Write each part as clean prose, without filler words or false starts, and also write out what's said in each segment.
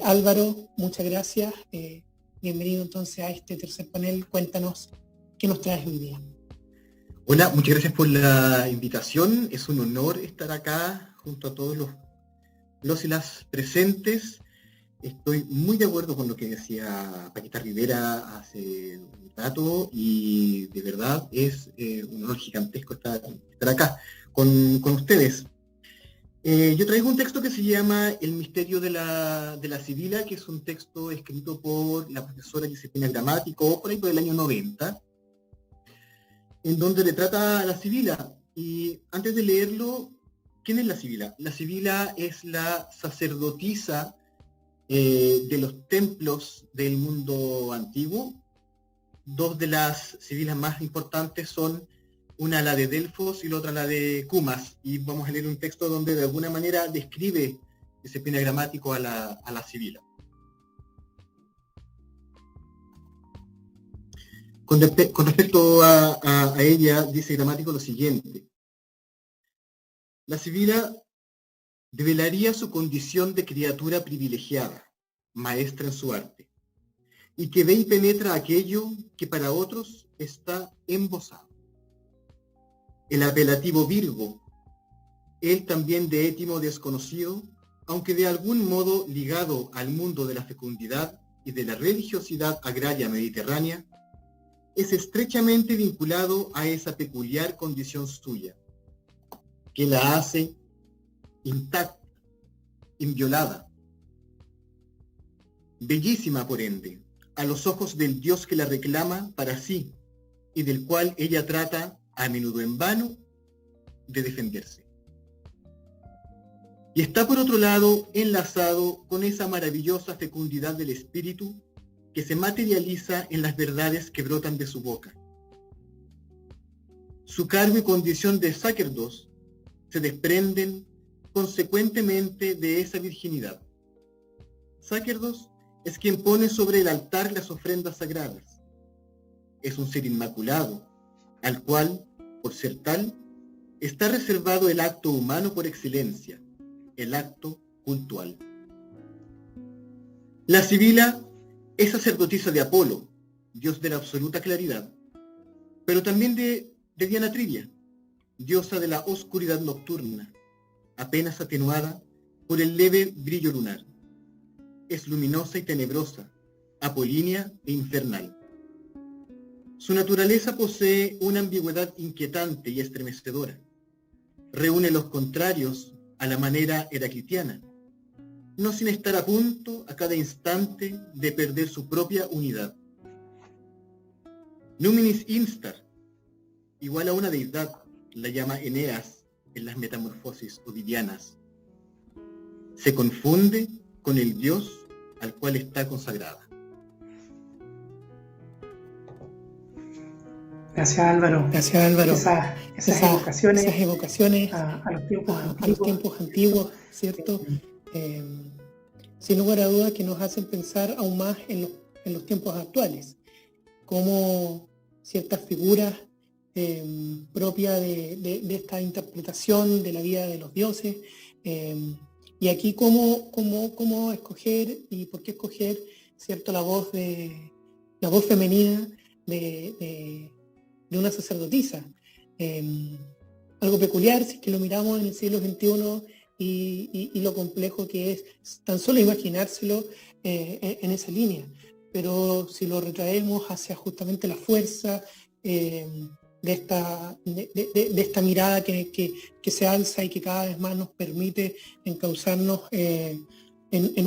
Álvaro, muchas gracias. Bienvenido entonces a este tercer panel. Cuéntanos qué nos traes hoy día. Hola, muchas gracias por la invitación. Es un honor estar acá junto a todos los y las presentes. Estoy muy de acuerdo con lo que decía Paquita Rivera hace un rato y de verdad es un honor gigantesco estar acá con ustedes. Yo traigo un texto que se llama El misterio de la Sibila, que es un texto escrito por la profesora Josefina Gramático, por ahí por el año 90, en donde retrata a la Sibila. Y antes de leerlo, ¿quién es la Sibila? La Sibila es la sacerdotisa de los templos del mundo antiguo. Dos de las sibilas más importantes son una la de Delfos y la otra la de Cumas. Y vamos a leer un texto donde de alguna manera describe ese pinagramático a la sibila. Con respecto a ella, dice Gramático lo siguiente. La sibila develaría su condición de criatura privilegiada, maestra en su arte, y que ve y penetra aquello que para otros está embosado. El apelativo Virgo, él también de étimo desconocido, aunque de algún modo ligado al mundo de la fecundidad y de la religiosidad agraria mediterránea, es estrechamente vinculado a esa peculiar condición suya, que la hace intacta, inviolada, bellísima por ende, a los ojos del Dios que la reclama para sí y del cual ella trata, a menudo en vano, de defenderse. Y está por otro lado enlazado con esa maravillosa fecundidad del espíritu que se materializa en las verdades que brotan de su boca. Su cargo y condición de sacerdos se desprenden consecuentemente de esa virginidad. Sacerdos es quien pone sobre el altar las ofrendas sagradas. Es un ser inmaculado, al cual, por ser tal, está reservado el acto humano por excelencia, el acto cultual. La sibila es sacerdotisa de Apolo, dios de la absoluta claridad, pero también de Diana Trivia, diosa de la oscuridad nocturna, apenas atenuada por el leve brillo lunar. Es luminosa y tenebrosa, apolínea e infernal. Su naturaleza posee una ambigüedad inquietante y estremecedora. Reúne los contrarios a la manera heraclitiana, no sin estar a punto a cada instante de perder su propia unidad. Numinis instar, igual a una deidad, la llama Eneas en las metamorfosis ovidianas. Se confunde con el Dios al cual está consagrada. Gracias Álvaro. Gracias Álvaro. Esas evocaciones a los tiempos antiguos, ¿cierto? Sin lugar a dudas que nos hacen pensar aún más en los tiempos actuales, como ciertas figuras propias de esta interpretación de la vida de los dioses, y aquí cómo escoger y por qué escoger, ¿cierto?, la voz femenina de una sacerdotisa. Algo peculiar si es que lo miramos en el siglo XXI y lo complejo que es tan solo imaginárselo en esa línea. Pero si lo retraemos hacia justamente la fuerza de esta mirada que se alza y que cada vez más nos permite encauzarnos en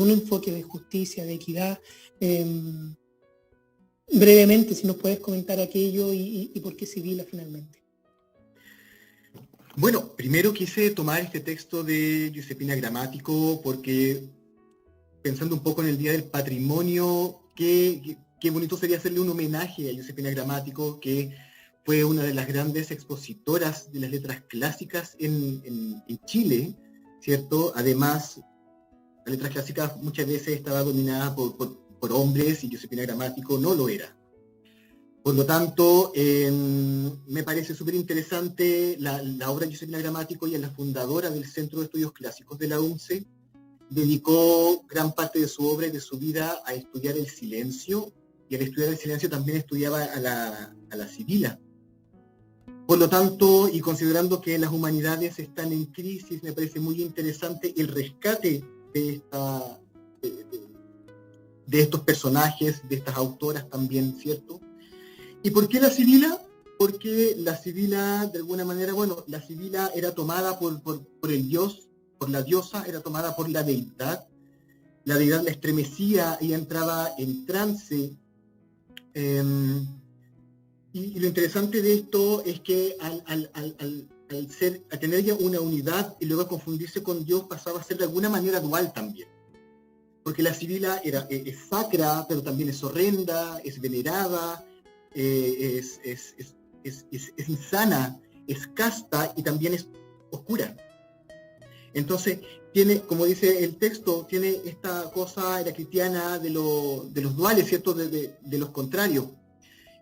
un enfoque de justicia, de equidad. Brevemente, si nos puedes comentar aquello y por qué Sibila finalmente. Bueno, primero quise tomar este texto de Josefina Gramático porque, pensando un poco en el Día del Patrimonio, qué bonito sería hacerle un homenaje a Josefina Gramático, que fue una de las grandes expositoras de las letras clásicas en Chile, ¿cierto? Además, las letras clásicas muchas veces estaban dominadas por hombres y Josefina Gramático no lo era. Por lo tanto, me parece súper interesante la obra de Josefina Gramático. Ella es la fundadora del Centro de Estudios Clásicos de la UNCE dedicó gran parte de su obra y de su vida a estudiar el silencio, y al estudiar el silencio también estudiaba a la Sibila. Por lo tanto, y considerando que las humanidades están en crisis, me parece muy interesante el rescate de estos personajes, de estas autoras también, ¿cierto? ¿Y por qué la Sibila? Porque la Sibila, de alguna manera, bueno, la Sibila era tomada por el dios, por la diosa, era tomada por la deidad la estremecía, ella entraba en trance. Y lo interesante de esto es que al tener ya una unidad y luego confundirse con Dios, pasaba a ser de alguna manera dual también. Porque la Sibila es sacra, pero también es horrenda, es venerada, es insana, es casta y también es oscura. Entonces, tiene, como dice el texto, tiene esta cosa heraclitiana de los duales, ¿cierto? De los contrarios.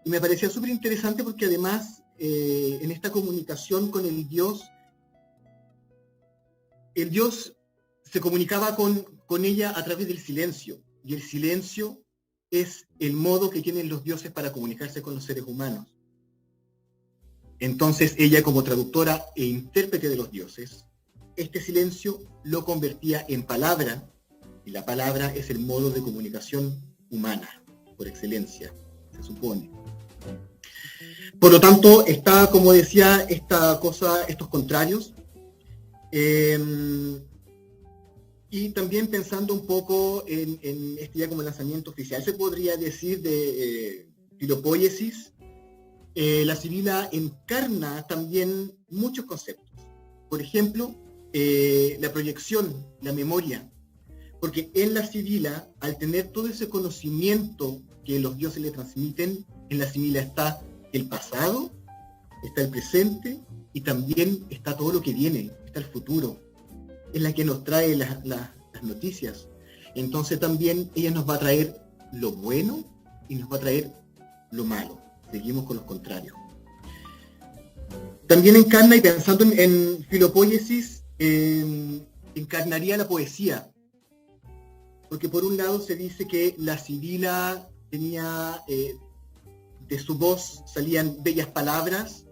Y me parecía súper interesante porque además, en esta comunicación con el Dios se comunicaba con ella a través del silencio. Y el silencio es el modo que tienen los dioses para comunicarse con los seres humanos. Entonces, ella como traductora e intérprete de los dioses, este silencio lo convertía en palabra, y la palabra es el modo de comunicación humana, por excelencia, se supone. Por lo tanto, está, como decía, estos contrarios, y también pensando un poco en este ya como lanzamiento oficial, se podría decir de Filopóiesis, la Sibila encarna también muchos conceptos. Por ejemplo, la proyección, la memoria, porque en la Sibila, al tener todo ese conocimiento que los dioses le transmiten, en la Sibila está el pasado, está el presente y también está todo lo que viene, está el futuro, es la que nos trae las noticias. Entonces también ella nos va a traer lo bueno y nos va a traer lo malo. Seguimos con los contrarios. También encarna, y pensando en Filopóiesis, encarnaría la poesía, porque por un lado se dice que la Sibila tenía, de su voz salían bellas palabras,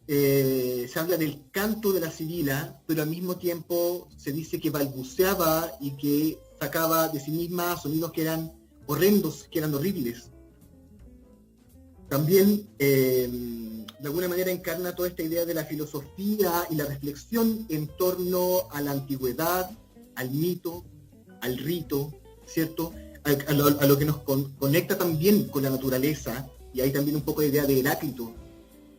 se habla del canto de la Sibila, pero al mismo tiempo se dice que balbuceaba y que sacaba de sí misma sonidos que eran horrendos, que eran horribles. También, de alguna manera, encarna toda esta idea de la filosofía y la reflexión en torno a la antigüedad, al mito, al rito, ¿cierto? A lo que nos conecta también con la naturaleza, y hay también un poco de idea de Heráclito.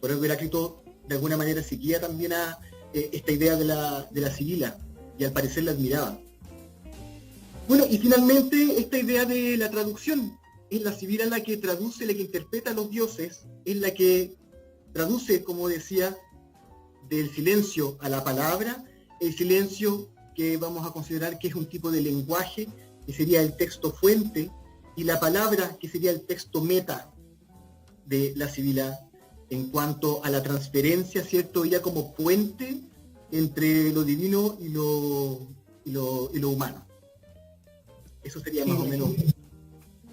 Por eso Heráclito, de alguna manera, seguía también a esta idea de la Sibila, y al parecer la admiraba. Bueno, y finalmente, esta idea de la traducción. Es la Sibila la que traduce, la que interpreta a los dioses, es la que traduce, como decía, del silencio a la palabra, el silencio que vamos a considerar que es un tipo de lenguaje, que sería el texto fuente, y la palabra, que sería el texto meta de la Sibila, en cuanto a la transferencia, ¿cierto? Ella como puente entre lo divino y lo humano. Eso sería más o menos.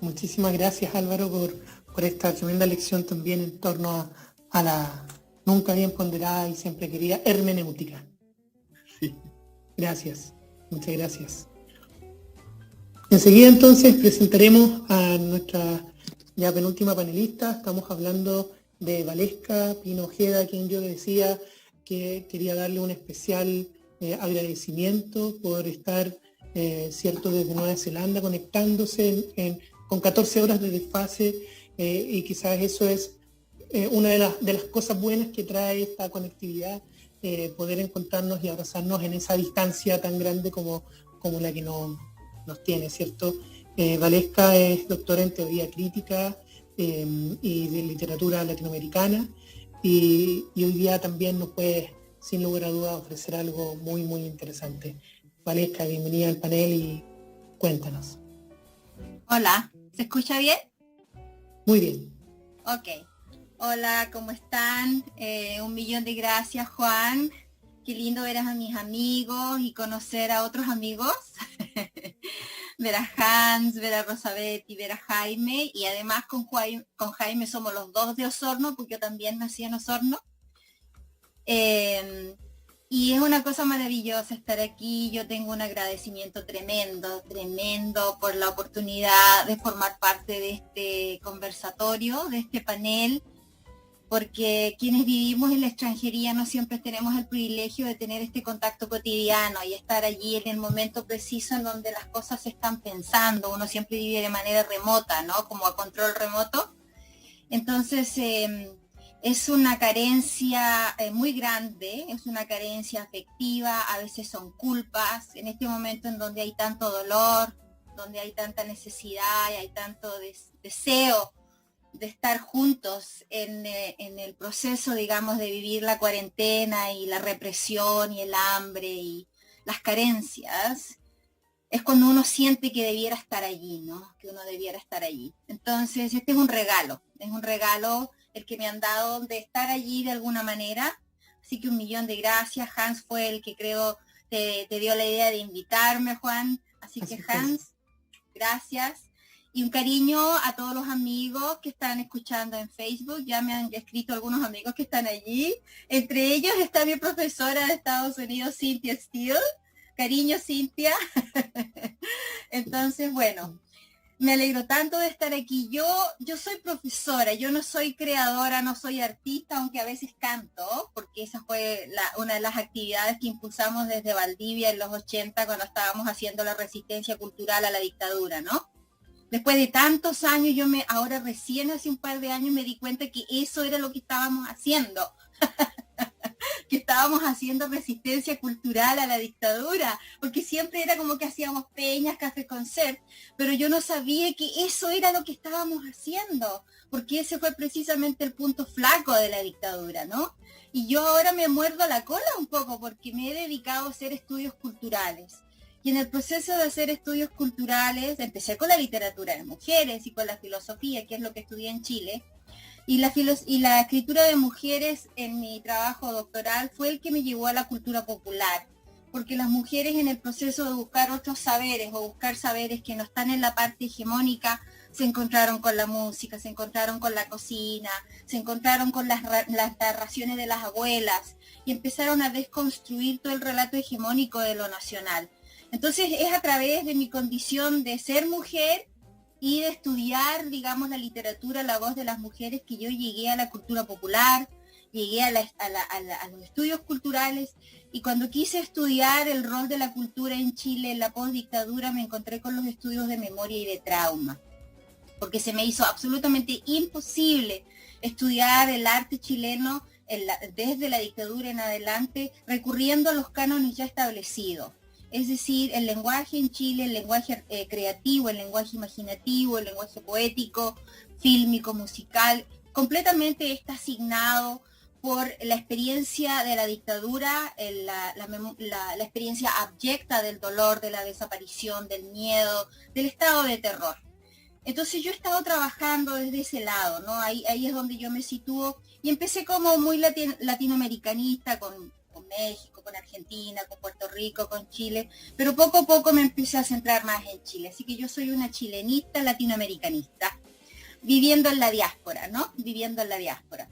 Muchísimas gracias, Álvaro, por esta tremenda lección también en torno a la nunca bien ponderada y siempre querida hermenéutica. Sí. Gracias, muchas gracias. Enseguida entonces presentaremos a nuestra ya penúltima panelista. Estamos hablando de Valesca Pino Ojeda, quien yo decía que quería darle un especial agradecimiento por estar, cierto, desde Nueva Zelanda, conectándose con 14 horas de desfase, y quizás eso es una de las cosas buenas que trae esta conectividad, poder encontrarnos y abrazarnos en esa distancia tan grande como la que nos tiene, ¿cierto? Valesca es doctora en teoría crítica y de literatura latinoamericana, y hoy día también nos puede, sin lugar a dudas, ofrecer algo muy, muy interesante. Valesca, bienvenida al panel y cuéntanos. Hola, ¿se escucha bien? Muy bien. Ok. Hola, ¿cómo están? 1.000.000 de gracias, Juan, Qué lindo ver a mis amigos y conocer a otros amigos. Ver a Hans, ver a Rosabeth y ver a Jaime. Y además con Jaime somos los dos de Osorno, porque yo también nací en Osorno. Y es una cosa maravillosa estar aquí. Yo tengo un agradecimiento tremendo por la oportunidad de formar parte de este conversatorio, de este panel, porque quienes vivimos en la extranjería no siempre tenemos el privilegio de tener este contacto cotidiano y estar allí en el momento preciso en donde las cosas se están pensando. Uno siempre vive de manera remota, ¿no? Como a control remoto. Entonces, es una carencia muy grande, es una carencia afectiva, a veces son culpas, en este momento en donde hay tanto dolor, donde hay tanta necesidad y hay tanto deseo de estar juntos en el proceso, digamos, de vivir la cuarentena y la represión y el hambre y las carencias, es cuando uno siente que debiera estar allí, ¿no? Que uno debiera estar allí. Entonces, este es un regalo el que me han dado de estar allí de alguna manera. Así que 1.000.000 de gracias. Hans fue el que creo te dio la idea de invitarme, Juan. Así que Hans, gracias. Y un cariño a todos los amigos que están escuchando en Facebook. Ya me han escrito algunos amigos que están allí. Entre ellos está mi profesora de Estados Unidos, Cynthia Steele. Cariño, Cynthia. Entonces, bueno, me alegro tanto de estar aquí. Yo soy profesora, yo no soy creadora, no soy artista, aunque a veces canto, porque esa fue una de las actividades que impulsamos desde Valdivia en los 80, cuando estábamos haciendo la resistencia cultural a la dictadura, ¿no? Después de tantos años, ahora recién hace un par de años me di cuenta que eso era lo que estábamos haciendo. Que estábamos haciendo resistencia cultural a la dictadura, porque siempre era como que hacíamos peñas, café concert, pero yo no sabía que eso era lo que estábamos haciendo, porque ese fue precisamente el punto flaco de la dictadura, ¿no? Y yo ahora me muerdo la cola un poco, porque me he dedicado a hacer estudios culturales. Y en el proceso de hacer estudios culturales, empecé con la literatura de mujeres y con la filosofía, que es lo que estudié en Chile. Y la escritura de mujeres en mi trabajo doctoral fue el que me llevó a la cultura popular, porque las mujeres en el proceso de buscar otros saberes o buscar saberes que no están en la parte hegemónica, se encontraron con la música, se encontraron con la cocina, se encontraron con las narraciones de las abuelas y empezaron a desconstruir todo el relato hegemónico de lo nacional. Entonces es a través de mi condición de ser mujer y de estudiar, digamos, la literatura, la voz de las mujeres, que yo llegué a la cultura popular, llegué a los estudios culturales, y cuando quise estudiar el rol de la cultura en Chile en la postdictadura, me encontré con los estudios de memoria y de trauma, porque se me hizo absolutamente imposible estudiar el arte chileno desde la dictadura en adelante, recurriendo a los cánones ya establecidos. Es decir, el lenguaje en Chile, el lenguaje creativo, el lenguaje imaginativo, el lenguaje poético, fílmico, musical, completamente está asignado por la experiencia de la dictadura, la experiencia abyecta del dolor, de la desaparición, del miedo, del estado de terror. Entonces yo he estado trabajando desde ese lado, ¿no? Ahí es donde yo me sitúo, y empecé como muy latinoamericanista, con México, con Argentina, con Puerto Rico, con Chile, pero poco a poco me empecé a centrar más en Chile. Así que yo soy una chilenista latinoamericanista, viviendo en la diáspora, ¿no? Viviendo en la diáspora.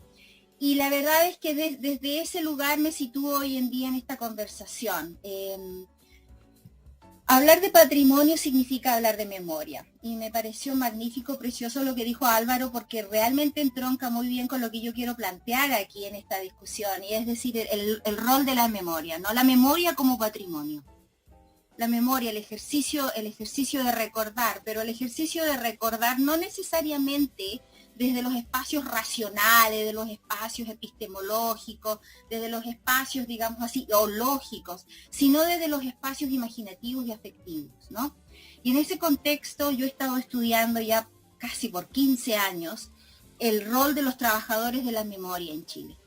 Y la verdad es que desde ese lugar me sitúo hoy en día en esta conversación. Hablar de patrimonio significa hablar de memoria, y me pareció magnífico, precioso lo que dijo Álvaro, porque realmente entronca muy bien con lo que yo quiero plantear aquí en esta discusión, y es decir, el rol de la memoria, ¿no? La memoria como patrimonio. La memoria, el ejercicio de recordar, pero el ejercicio de recordar no necesariamente desde los espacios racionales, de los espacios epistemológicos, desde los espacios, digamos así, o lógicos, sino desde los espacios imaginativos y afectivos, ¿no? Y en ese contexto yo he estado estudiando ya casi por 15 años el rol de los trabajadores de la memoria en Chile.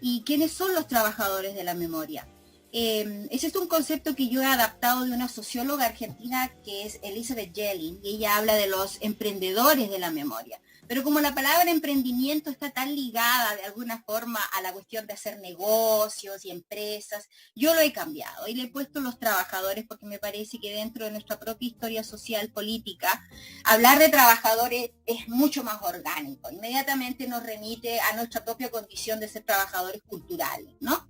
¿Y quiénes son los trabajadores de la memoria? ese es un concepto que yo he adaptado de una socióloga argentina que es Elizabeth Jelling, y ella habla de los emprendedores de la memoria. Pero como la palabra emprendimiento está tan ligada de alguna forma a la cuestión de hacer negocios y empresas, yo lo he cambiado y le he puesto los trabajadores porque me parece que dentro de nuestra propia historia social política, hablar de trabajadores es mucho más orgánico. Inmediatamente nos remite a nuestra propia condición de ser trabajadores culturales, ¿no?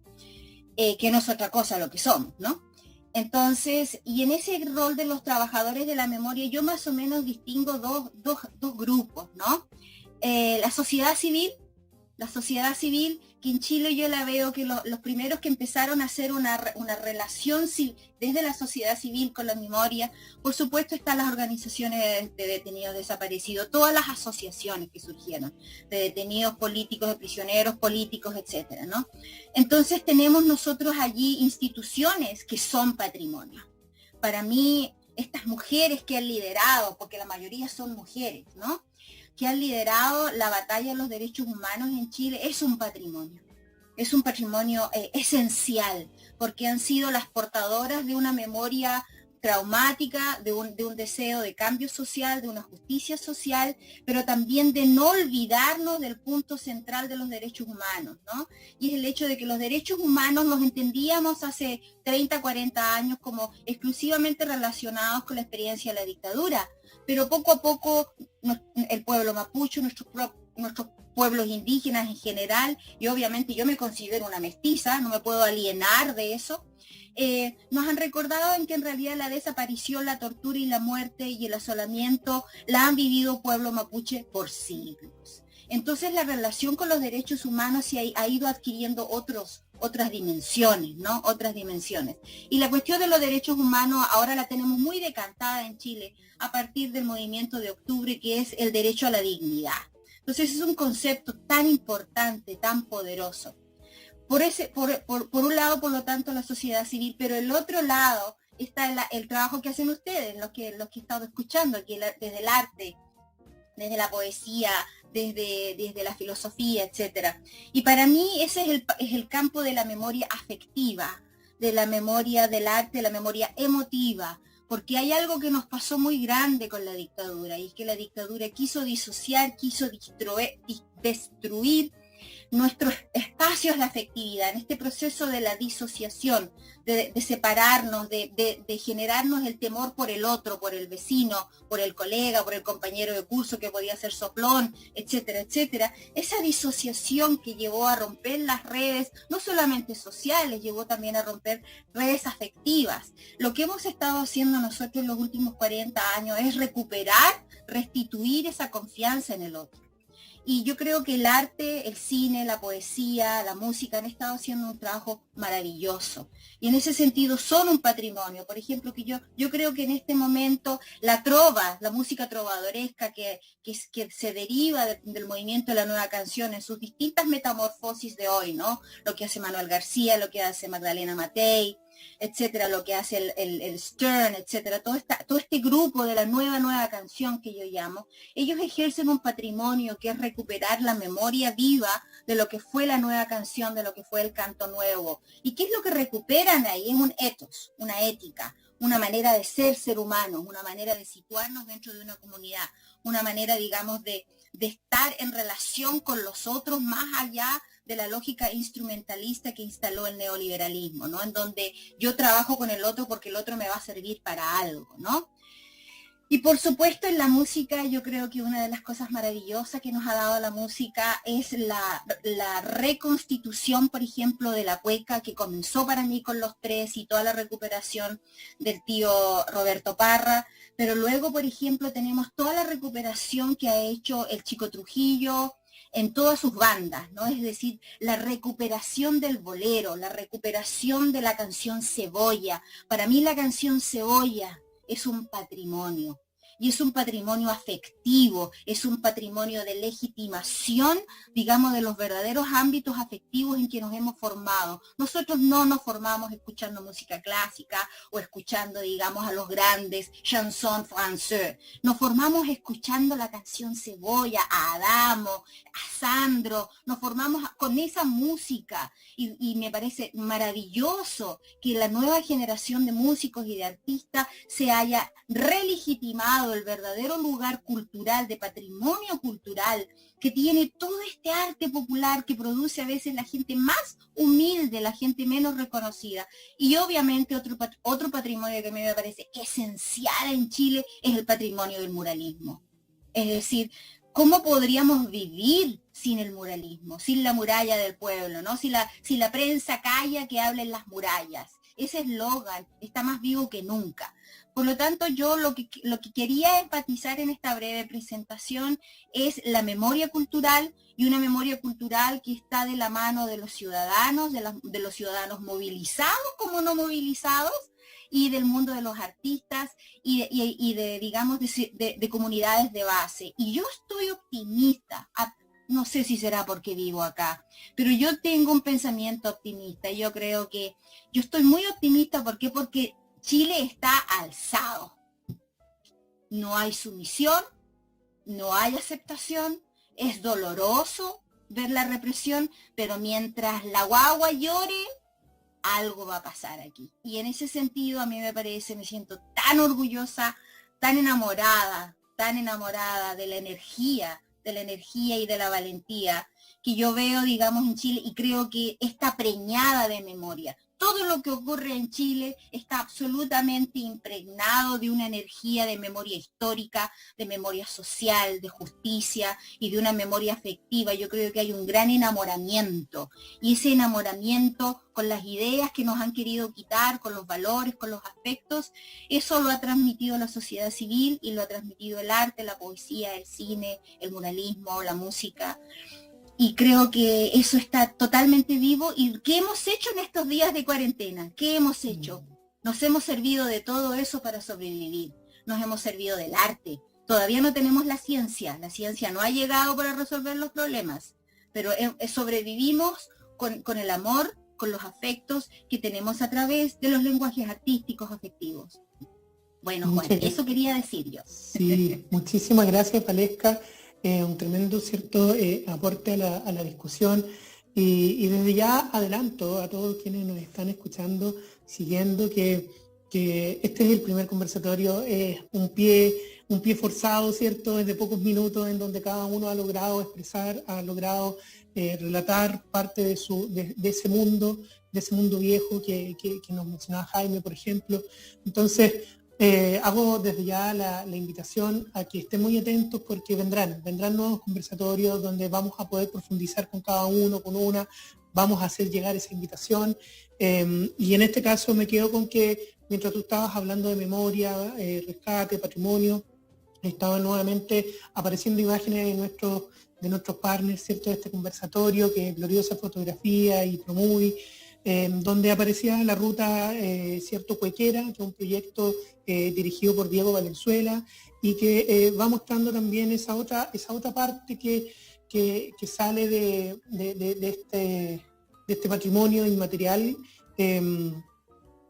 Que no es otra cosa lo que somos, ¿no? Entonces, y en ese rol de los trabajadores de la memoria, yo más o menos distingo dos grupos, ¿no? La sociedad civil, que en Chile yo la veo que los primeros que empezaron a hacer una relación desde la sociedad civil con la memoria, por supuesto están las organizaciones de detenidos desaparecidos, todas las asociaciones que surgieron, de detenidos políticos, de prisioneros políticos, etcétera, ¿no? Entonces tenemos nosotros allí instituciones que son patrimonio. Para mí, estas mujeres que han liderado, porque la mayoría son mujeres, ¿no?, que han liderado la batalla de los derechos humanos en Chile, es un patrimonio esencial, porque han sido las portadoras de una memoria traumática, de un deseo de cambio social, de una justicia social, pero también de no olvidarnos del punto central de los derechos humanos, ¿no? Y es el hecho de que los derechos humanos los entendíamos hace 30, 40 años como exclusivamente relacionados con la experiencia de la dictadura, pero poco a poco el pueblo mapuche, nuestros pueblos indígenas en general, y obviamente yo me considero una mestiza, no me puedo alienar de eso, nos han recordado en que en realidad la desaparición, la tortura y la muerte y el asolamiento la han vivido pueblo mapuche por siglos. Entonces la relación con los derechos humanos ha ido adquiriendo otras dimensiones, ¿no? Otras dimensiones. Y la cuestión de los derechos humanos ahora la tenemos muy decantada en Chile a partir del movimiento de octubre, que es el derecho a la dignidad. Entonces es un concepto tan importante, tan poderoso. Por un lado, por lo tanto, la sociedad civil, pero el otro lado está el trabajo que hacen ustedes, los que he estado escuchando aquí, desde el arte, desde la poesía, desde la filosofía, etcétera. Y para mí ese es el campo de la memoria afectiva, de la memoria del arte, la memoria emotiva, porque hay algo que nos pasó muy grande con la dictadura, y es que la dictadura quiso disociar, quiso destruir nuestros espacios de afectividad, en este proceso de la disociación, de separarnos, de generarnos el temor por el otro, por el vecino, por el colega, por el compañero de curso que podía ser soplón, etcétera, etcétera. Esa disociación que llevó a romper las redes, no solamente sociales, llevó también a romper redes afectivas. Lo que hemos estado haciendo nosotros en los últimos 40 años es recuperar, restituir esa confianza en el otro. Y yo creo que el arte, el cine, la poesía, la música han estado haciendo un trabajo maravilloso. Y en ese sentido son un patrimonio. Por ejemplo, que yo creo que en este momento la trova, la música trovadoresca que se deriva del movimiento de la nueva canción en sus distintas metamorfosis de hoy, ¿no? Lo que hace Manuel García, lo que hace Magdalena Matei, etcétera, lo que hace el Stern, etcétera, todo este grupo de la nueva canción que yo llamo, ellos ejercen un patrimonio que es recuperar la memoria viva de lo que fue la nueva canción, de lo que fue el canto nuevo. ¿Y qué es lo que recuperan ahí? Es un ethos, una ética, una manera de ser humanos, una manera de situarnos dentro de una comunidad, una manera, digamos, de estar en relación con los otros más allá de la lógica instrumentalista que instaló el neoliberalismo, ¿no? En donde yo trabajo con el otro porque el otro me va a servir para algo, ¿no? Y por supuesto en la música yo creo que una de las cosas maravillosas que nos ha dado la música es la reconstitución, por ejemplo, de la cueca, que comenzó para mí con Los Tres y toda la recuperación del tío Roberto Parra, pero luego, por ejemplo, tenemos toda la recuperación que ha hecho el Chico Trujillo en todas sus bandas, ¿no? Es decir, la recuperación del bolero, la recuperación de la canción Cebolla. Para mí la canción Cebolla es un patrimonio. y es un patrimonio afectivo, es un patrimonio de legitimación, digamos, de los verdaderos ámbitos afectivos en que nos hemos formado. Nosotros no nos formamos escuchando música clásica o escuchando, digamos, a los grandes chansons français. Nos formamos escuchando la canción Cebolla, a Adamo, a Sandro, nos formamos con esa música y me parece maravilloso que la nueva generación de músicos y de artistas se haya relegitimado el verdadero lugar cultural, de patrimonio cultural, que tiene todo este arte popular que produce a veces la gente más humilde, la gente menos reconocida. Y obviamente otro patrimonio que a mí me parece esencial en Chile es el patrimonio del muralismo. Es decir, ¿cómo podríamos vivir sin el muralismo, sin la muralla del pueblo, ¿no? Si la prensa calla, que hablen las murallas. Ese eslogan está más vivo que nunca. Por lo tanto, yo lo que quería enfatizar en esta breve presentación es la memoria cultural, y una memoria cultural que está de la mano de los ciudadanos, de los ciudadanos movilizados como no movilizados, y del mundo de los artistas y de digamos, de comunidades de base. Y yo estoy optimista, no sé si será porque vivo acá, pero yo tengo un pensamiento optimista. Yo creo que yo estoy muy optimista. ¿Por qué? Porque Chile está alzado. No hay sumisión, no hay aceptación, es doloroso ver la represión, pero mientras la guagua llore, algo va a pasar aquí. Y en ese sentido a mí me siento tan orgullosa, tan enamorada de la energía y de la valentía que yo veo, digamos, en Chile, y creo que está preñada de memoria. Todo lo que ocurre en Chile está absolutamente impregnado de una energía de memoria histórica, de memoria social, de justicia y de una memoria afectiva. Yo creo que hay un gran enamoramiento, y ese enamoramiento con las ideas que nos han querido quitar, con los valores, con los afectos, eso lo ha transmitido la sociedad civil y lo ha transmitido el arte, la poesía, el cine, el muralismo, la música. Y creo que eso está totalmente vivo. ¿Y qué hemos hecho en estos días de cuarentena? ¿Qué hemos hecho? Nos hemos servido de todo eso para sobrevivir. Nos hemos servido del arte. Todavía no tenemos la ciencia no ha llegado para resolver los problemas, pero sobrevivimos con el amor, con los afectos que tenemos a través de los lenguajes artísticos afectivos. Bueno, Juan, eso quería decir yo. Sí, muchísimas gracias, Valesca. Un tremendo, cierto, aporte a la discusión, y desde ya adelanto a todos quienes nos están escuchando, siguiendo, que este es el primer conversatorio, un pie forzado, cierto, desde pocos minutos, en donde cada uno ha logrado expresar, ha logrado relatar parte de ese mundo viejo que nos mencionaba Jaime, por ejemplo. Entonces, hago desde ya la invitación a que estén muy atentos, porque vendrán nuevos conversatorios donde vamos a poder profundizar con cada uno, con una, vamos a hacer llegar esa invitación, y en este caso me quedo con que mientras tú estabas hablando de memoria, rescate, patrimonio, estaban nuevamente apareciendo imágenes de nuestros partners, ¿cierto?, de este conversatorio, que es Gloriosa Fotografía y Promovie, donde aparecía la ruta, cierto, Cuequera, que es un proyecto dirigido por Diego Valenzuela, y que va mostrando también esa otra parte que sale de este patrimonio inmaterial,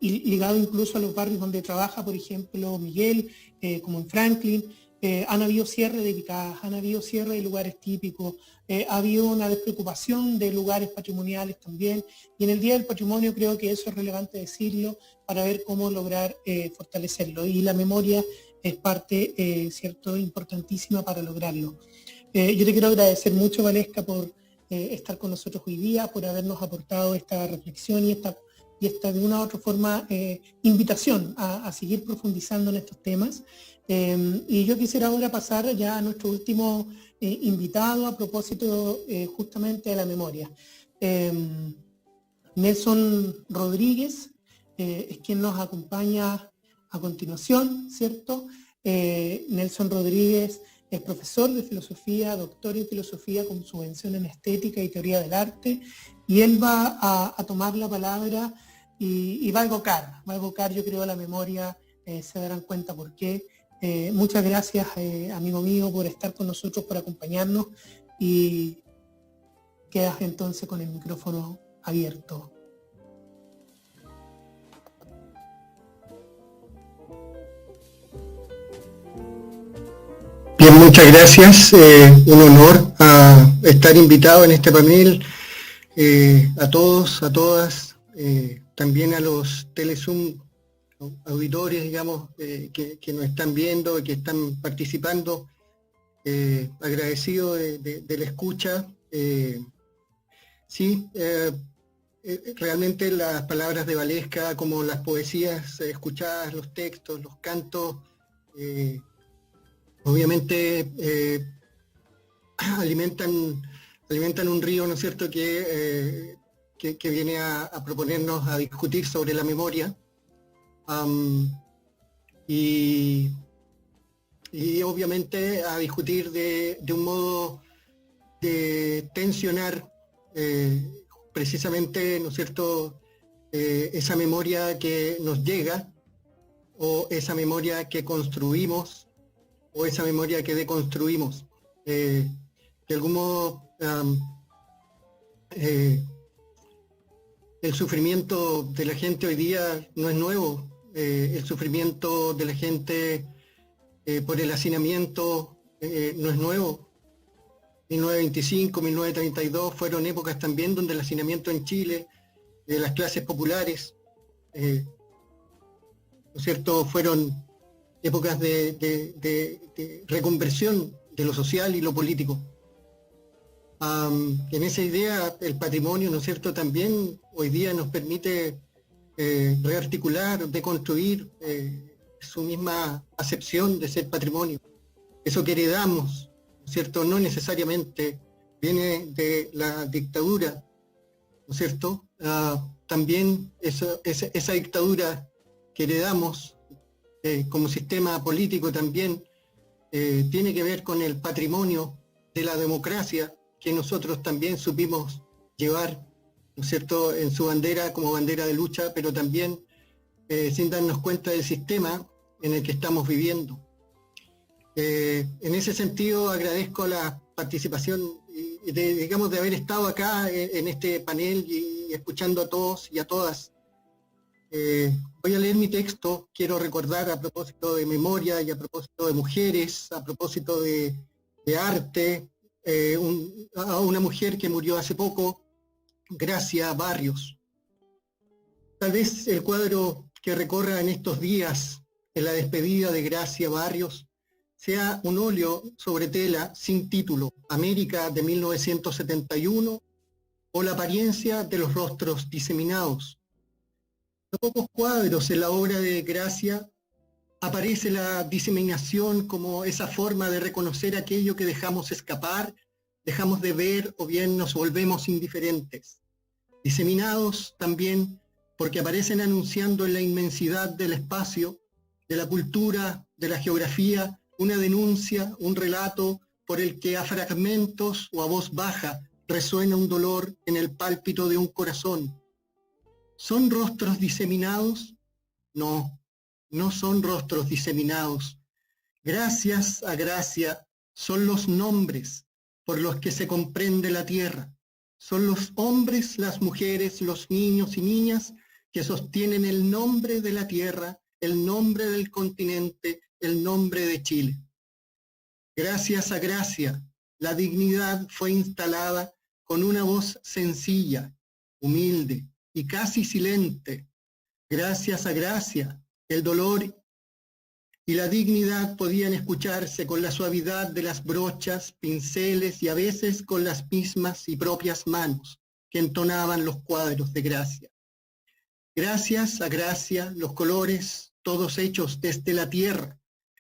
y ligado incluso a los barrios donde trabaja, por ejemplo, Miguel, como en Franklin. Han habido cierre de picadas, han habido cierre de lugares típicos, ha habido una despreocupación de lugares patrimoniales también, y en el Día del Patrimonio creo que eso es relevante decirlo para ver cómo lograr fortalecerlo, y la memoria es parte, cierto, importantísima para lograrlo. Yo te quiero agradecer mucho, Valesca, por estar con nosotros hoy día, por habernos aportado esta reflexión y esta de una u otra forma invitación a seguir profundizando en estos temas. Y yo quisiera ahora pasar ya a nuestro último invitado a propósito justamente de la memoria. Nelson Rodríguez es quien nos acompaña a continuación, ¿cierto? Nelson Rodríguez es profesor de filosofía, doctor en filosofía con subvención en estética y teoría del arte, y él va a tomar la palabra y va a evocar, yo creo, la memoria, se darán cuenta por qué, Muchas gracias, amigo mío, por estar con nosotros, por acompañarnos, y quedas entonces con el micrófono abierto. Bien, muchas gracias. Un honor estar invitado en este panel. A todos, a todas, también a los Telezoom auditores, digamos, que nos están viendo y que están participando. Agradecido de la escucha. Realmente las palabras de Valesca, como las poesías escuchadas, los textos, los cantos, obviamente alimentan un río, ¿no es cierto?, que viene a proponernos a discutir sobre la memoria, y obviamente a discutir de un modo de tensionar precisamente, ¿no es cierto?, esa memoria que nos llega, o esa memoria que construimos, o esa memoria que deconstruimos. De algún modo, el sufrimiento de la gente hoy día no es nuevo. El sufrimiento de la gente por el hacinamiento no es nuevo. 1925, 1932 fueron épocas también donde el hacinamiento en Chile, de las clases populares, ¿no es cierto?, fueron épocas de reconversión de lo social y lo político. En esa idea, el patrimonio, ¿no es cierto?, también hoy día nos permite rearticular, deconstruir su misma acepción de ser patrimonio. Eso que heredamos, ¿no es cierto?, no necesariamente viene de la dictadura, ¿no es cierto? También esa dictadura que heredamos como sistema político también tiene que ver con el patrimonio de la democracia que nosotros también supimos llevar, ¿no es cierto?, en su bandera como bandera de lucha, pero también sin darnos cuenta del sistema en el que estamos viviendo. En ese sentido agradezco la participación de haber estado acá en este panel y escuchando a todos y a todas. Voy a leer mi texto. Quiero recordar, a propósito de memoria y a propósito de mujeres, a propósito de arte, a una mujer que murió hace poco, Gracia Barrios. Tal vez el cuadro que recorra en estos días, en la despedida de Gracia Barrios, sea un óleo sobre tela sin título, América de 1971, o la apariencia de los rostros diseminados. En pocos cuadros en la obra de Gracia aparece la diseminación como esa forma de reconocer aquello que dejamos escapar, dejamos de ver o bien nos volvemos indiferentes. Diseminados también porque aparecen anunciando en la inmensidad del espacio, de la cultura, de la geografía, una denuncia, un relato por el que a fragmentos o a voz baja resuena un dolor en el pálpito de un corazón. ¿Son rostros diseminados? No, no son rostros diseminados. Gracias a Gracia son los nombres por los que se comprende la tierra. Son los hombres, las mujeres, los niños y niñas que sostienen el nombre de la tierra, el nombre del continente, el nombre de Chile. Gracias a Gracia, la dignidad fue instalada con una voz sencilla, humilde y casi silente. Gracias a Gracia, el dolor y la dignidad podían escucharse con la suavidad de las brochas, pinceles y a veces con las mismas y propias manos que entonaban los cuadros de Gracia. Gracias a Gracia, los colores, todos hechos desde la tierra,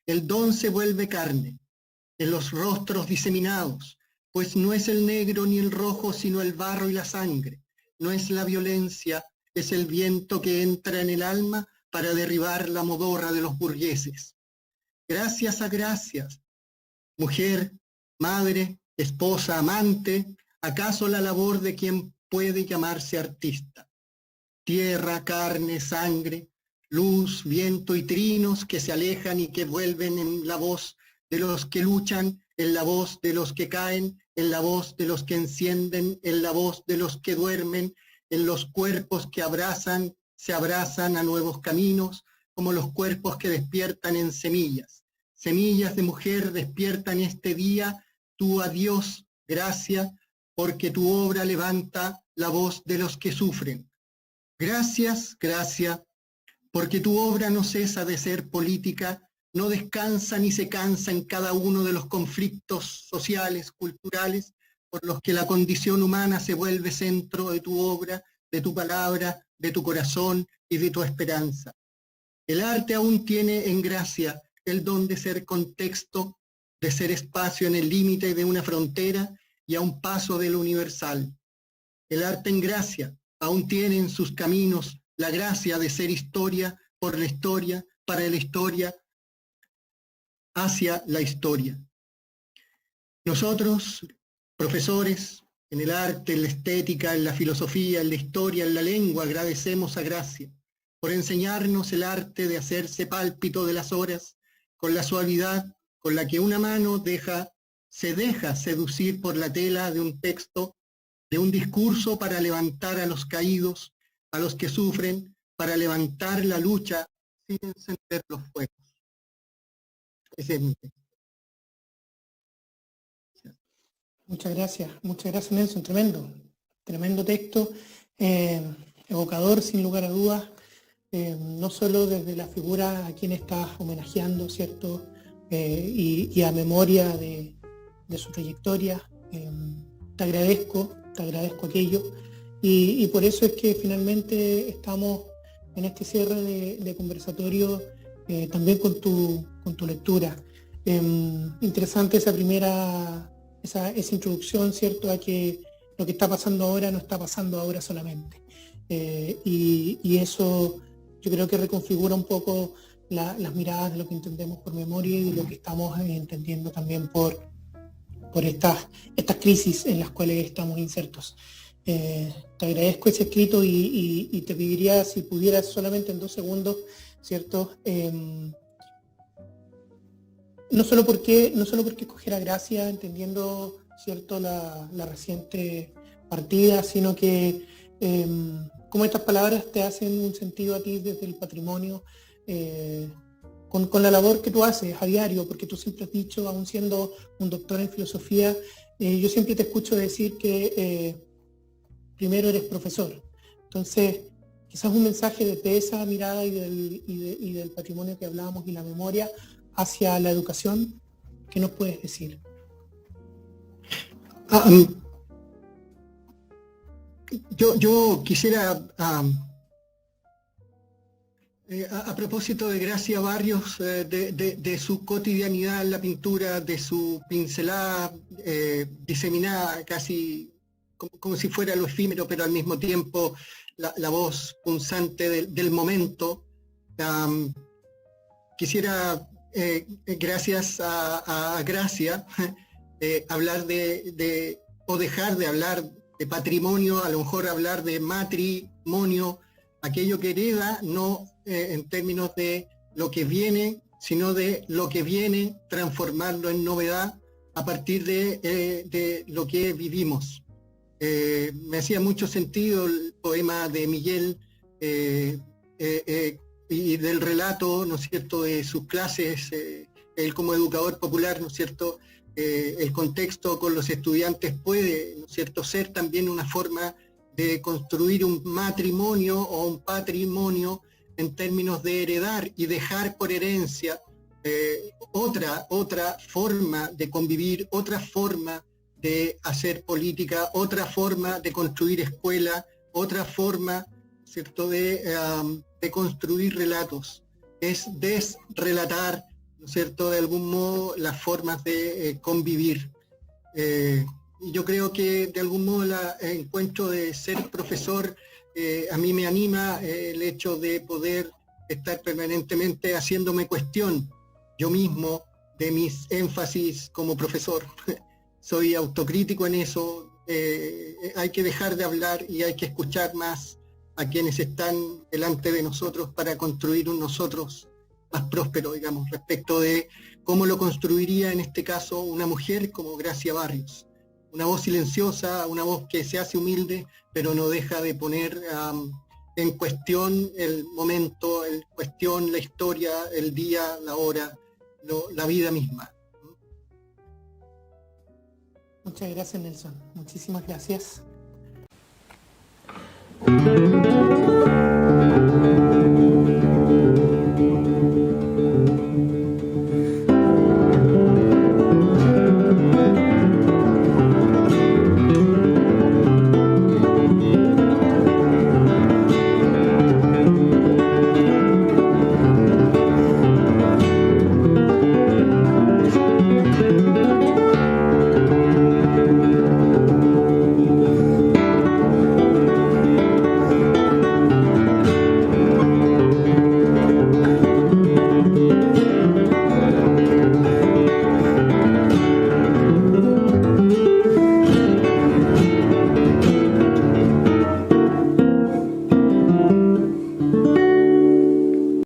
el don se vuelve carne, en los rostros diseminados, pues no es el negro ni el rojo, sino el barro y la sangre. No es la violencia, es el viento que entra en el alma para derribar la modorra de los burgueses. Gracias a Gracias, mujer, madre, esposa, amante, acaso la labor de quien puede llamarse artista. Tierra, carne, sangre, luz, viento y trinos que se alejan y que vuelven en la voz de los que luchan, en la voz de los que caen, en la voz de los que encienden, en la voz de los que duermen, en los cuerpos que se abrazan a nuevos caminos, como los cuerpos que despiertan en semillas. Semillas de mujer despiertan este día, tu adiós, gracia, porque tu obra levanta la voz de los que sufren. Gracias, gracia, porque tu obra no cesa de ser política, no descansa ni se cansa en cada uno de los conflictos sociales, culturales, por los que la condición humana se vuelve centro de tu obra, de tu palabra, de tu corazón y de tu esperanza. El arte aún tiene en gracia el don de ser contexto, de ser espacio en el límite de una frontera y a un paso de lo universal. El arte en gracia aún tiene en sus caminos la gracia de ser historia por la historia, para la historia, hacia la historia. Nosotros, profesores, en el arte, en la estética, en la filosofía, en la historia, en la lengua, agradecemos a Gracia por enseñarnos el arte de hacerse pálpito de las horas con la suavidad con la que una mano se deja seducir por la tela de un texto, de un discurso para levantar a los caídos, a los que sufren, para levantar la lucha sin encender los fuegos. Ese es mi texto. Muchas gracias Nelson, tremendo texto, evocador sin lugar a dudas, no solo desde la figura a quien estás homenajeando, ¿cierto? Y a memoria de su trayectoria, te agradezco aquello, y por eso es que finalmente estamos en este cierre de conversatorio también con tu lectura. Interesante esa introducción, ¿cierto?, a que lo que está pasando ahora no está pasando ahora solamente. Y eso yo creo que reconfigura un poco las miradas de lo que entendemos por memoria y de lo que estamos entendiendo también por estas crisis en las cuales estamos insertos. Te agradezco ese escrito y te pediría, si pudieras solamente en 2 segundos, ¿cierto? No solo porque escoger a Gracia, entendiendo, ¿cierto?, la reciente partida, sino que cómo estas palabras te hacen un sentido a ti desde el patrimonio, con la labor que tú haces a diario, porque tú siempre has dicho, aún siendo un doctor en filosofía, yo siempre te escucho decir que primero eres profesor. Entonces, quizás un mensaje desde esa mirada y del patrimonio que hablábamos y la memoria hacia la educación, ¿qué nos puedes decir? Yo quisiera, a propósito de Gracia Barrios, de su cotidianidad en la pintura, de su pincelada diseminada casi como si fuera lo efímero, pero al mismo tiempo la voz punzante del momento, quisiera, gracias a Gracia, hablar o dejar de hablar de patrimonio, a lo mejor hablar de matrimonio, aquello que hereda, no en términos de lo que viene, sino de lo que viene, transformarlo en novedad a partir de lo que vivimos. Me hacía mucho sentido el poema de Miguel y del relato, ¿no es cierto?, de sus clases, él como educador popular, ¿no es cierto?, el contexto con los estudiantes puede, ¿no es cierto?, ser también una forma de construir un matrimonio o un patrimonio en términos de heredar y dejar por herencia otra forma de convivir, otra forma de hacer política, otra forma de construir escuela, otra forma, ¿cierto?, de construir relatos. Es desrelatar, ¿no es cierto?, de algún modo las formas de convivir. Y yo creo que de algún modo el encuentro de ser profesor a mí me anima el hecho de poder estar permanentemente haciéndome cuestión yo mismo de mis énfasis como profesor. Soy autocrítico en eso, hay que dejar de hablar y hay que escuchar más a quienes están delante de nosotros para construir un nosotros más próspero, digamos, respecto de cómo lo construiría en este caso una mujer como Gracia Barrios. Una voz silenciosa, una voz que se hace humilde, pero no deja de poner en cuestión el momento, en cuestión la historia, el día, la hora, la vida misma. Muchas gracias, Nelson. Muchísimas gracias.